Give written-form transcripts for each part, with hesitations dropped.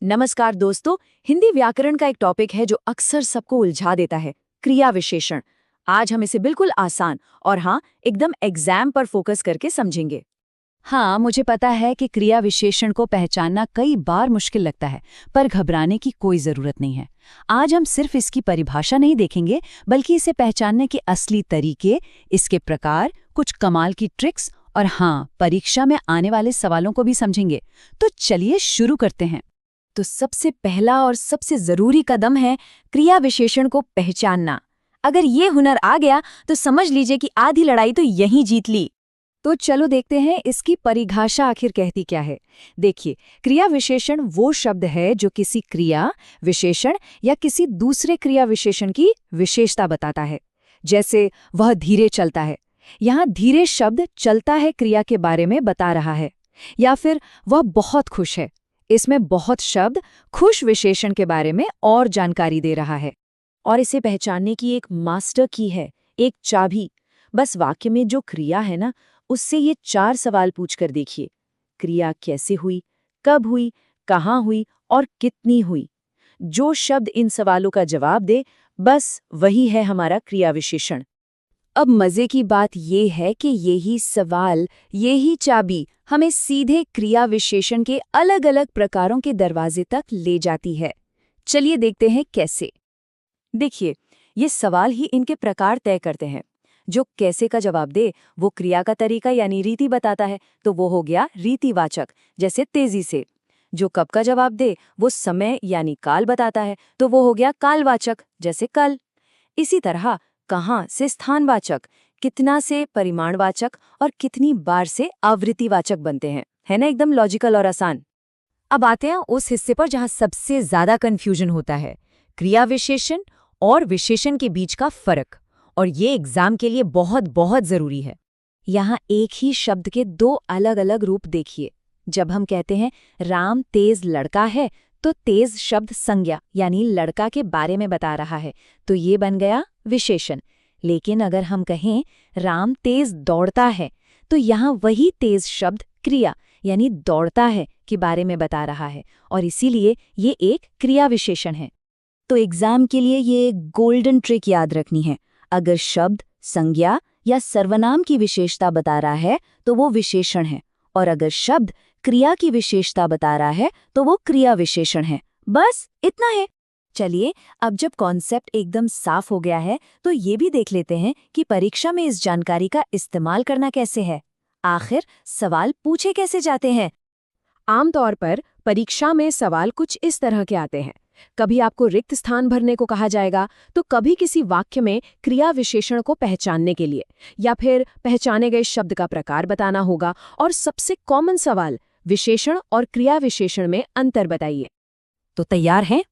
नमस्कार दोस्तों। हिंदी व्याकरण का एक टॉपिक है जो अक्सर सबको उलझा देता है, क्रिया विशेषण। आज हम इसे बिल्कुल आसान और एकदम एग्जाम पर फोकस करके समझेंगे। हाँ, मुझे पता है कि क्रिया विशेषण को पहचानना कई बार मुश्किल लगता है, पर घबराने की कोई जरूरत नहीं है। आज हम सिर्फ इसकी परिभाषा नहीं देखेंगे, बल्कि इसे पहचानने के असली तरीके, इसके प्रकार, कुछ कमाल की ट्रिक्स और परीक्षा में आने वाले सवालों को भी समझेंगे। तो चलिए शुरू करते हैं। तो सबसे पहला और सबसे जरूरी कदम है क्रिया विशेषण को पहचानना। अगर ये हुनर आ गया तो समझ लीजिए कि आधी लड़ाई तो यहीं जीत ली। तो चलो देखते हैं इसकी परिभाषा आखिर कहती क्या है। देखिए, क्रिया विशेषण वो शब्द है जो किसी क्रिया विशेषण या किसी दूसरे क्रिया विशेषण की विशेषता बताता है। जैसे वह धीरे चलता है, यहाँ धीरे शब्द चलता है क्रिया के बारे में बता रहा है। या फिर वह बहुत खुश है, इसमें बहुत शब्द खुश विशेषण के बारे में और जानकारी दे रहा है। और इसे पहचानने की एक मास्टर की है, एक चाबी। बस वाक्य में जो क्रिया है ना, उससे ये 4 सवाल पूछकर देखिए। क्रिया कैसे हुई, कब हुई, कहाँ हुई और कितनी हुई। जो शब्द इन सवालों का जवाब दे, बस वही है हमारा क्रिया विशेषण। अब मजे की बात यह है कि यही सवाल, यही चाबी हमें सीधे क्रिया विशेषण के अलग अलग प्रकारों के दरवाजे तक ले जाती है। चलिए देखते हैं कैसे। देखिए, ये सवाल ही इनके प्रकार तय करते हैं। जो कैसे का जवाब दे वो क्रिया का तरीका यानी रीति बताता है, तो वो हो गया रीतिवाचक, जैसे तेजी से। जो कब का जवाब दे वो समय यानी काल बताता है, तो वो हो गया कालवाचक, जैसे कल। इसी तरह कहाँ से स्थानवाचक, कितना से परिमाणवाचक और कितनी बार से आवृत्तिवाचक बनते हैं। है ना, एकदम लॉजिकल और आसान। अब आते हैं उस हिस्से पर जहां सबसे ज्यादा कंफ्यूजन होता है, क्रिया विशेषण और विशेषण के बीच का फर्क। और ये एग्जाम के लिए बहुत बहुत जरूरी है। यहाँ एक ही शब्द के 2 अलग अलग रूप देखिए। जब हम कहते हैं राम तेज लड़का है, तो तेज शब्द संज्ञा यानी लड़का के बारे में बता रहा है, तो ये बन गया विशेषण। लेकिन अगर हम कहें राम तेज दौड़ता है, तो यहाँ वही तेज शब्द क्रिया यानी दौड़ता है के बारे में बता रहा है, और इसीलिए ये एक क्रिया विशेषण है। तो एग्जाम के लिए ये एक गोल्डन ट्रिक याद रखनी है। अगर शब्द संज्ञा या सर्वनाम की विशेषता बता रहा है तो वो विशेषण है, और अगर शब्द क्रिया की विशेषता बता रहा है तो वो क्रिया विशेषण है। बस इतना है। चलिए, अब जब कॉन्सेप्ट एकदम साफ हो गया है तो ये भी देख लेते हैं कि परीक्षा में इस जानकारी का इस्तेमाल करना कैसे है। आखिर सवाल पूछे कैसे जाते हैं। आमतौर पर परीक्षा में सवाल कुछ इस तरह के आते हैं। कभी आपको रिक्त स्थान भरने को कहा जाएगा, तो कभी किसी वाक्य में क्रिया विशेषण को पहचानने के लिए, या फिर पहचाने गए शब्द का प्रकार बताना होगा। और सबसे कॉमन सवाल, विशेषण और क्रिया विशेषण में अंतर बताइए। तो तैयार हैं?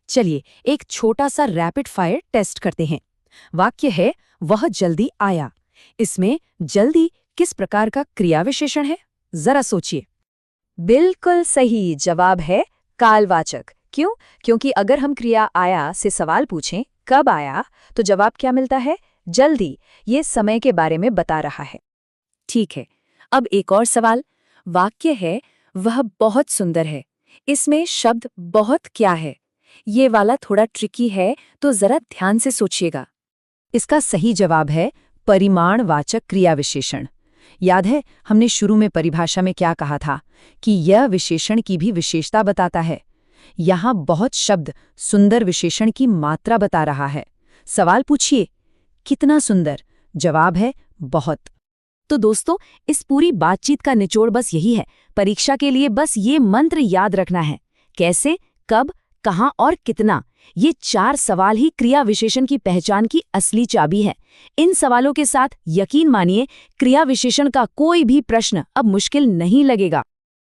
चलिए एक छोटा सा रैपिड फायर टेस्ट करते हैं। वाक्य है वह जल्दी आया। इसमें जल्दी किस प्रकार का क्रिया विशेषण है? जरा सोचिए। बिल्कुल सही जवाब है कालवाचक। क्यों? क्योंकि अगर हम क्रिया आया से सवाल पूछें कब आया, तो जवाब क्या मिलता है? जल्दी। ये समय के बारे में बता रहा है। ठीक है, अब एक और सवाल। वाक्य है वह बहुत सुंदर है। इसमें शब्द बहुत क्या है? ये वाला थोड़ा ट्रिकी है, तो जरा ध्यान से सोचिएगा। इसका सही जवाब है परिमाणवाचक क्रिया विशेषण। याद है हमने शुरू में परिभाषा में क्या कहा था कि यह विशेषण की भी विशेषता बताता है। यहाँ बहुत शब्द सुंदर विशेषण की मात्रा बता रहा है। सवाल पूछिए कितना सुंदर? जवाब है बहुत। तो दोस्तों, इस पूरी बातचीत का निचोड़ बस यही है। परीक्षा के लिए बस ये मंत्र याद रखना है। कैसे, कब, कहाँ और कितना। ये 4 सवाल ही क्रिया विशेषण की पहचान की असली चाबी है। इन सवालों के साथ यकीन मानिए क्रिया विशेषण का कोई भी प्रश्न अब मुश्किल नहीं लगेगा।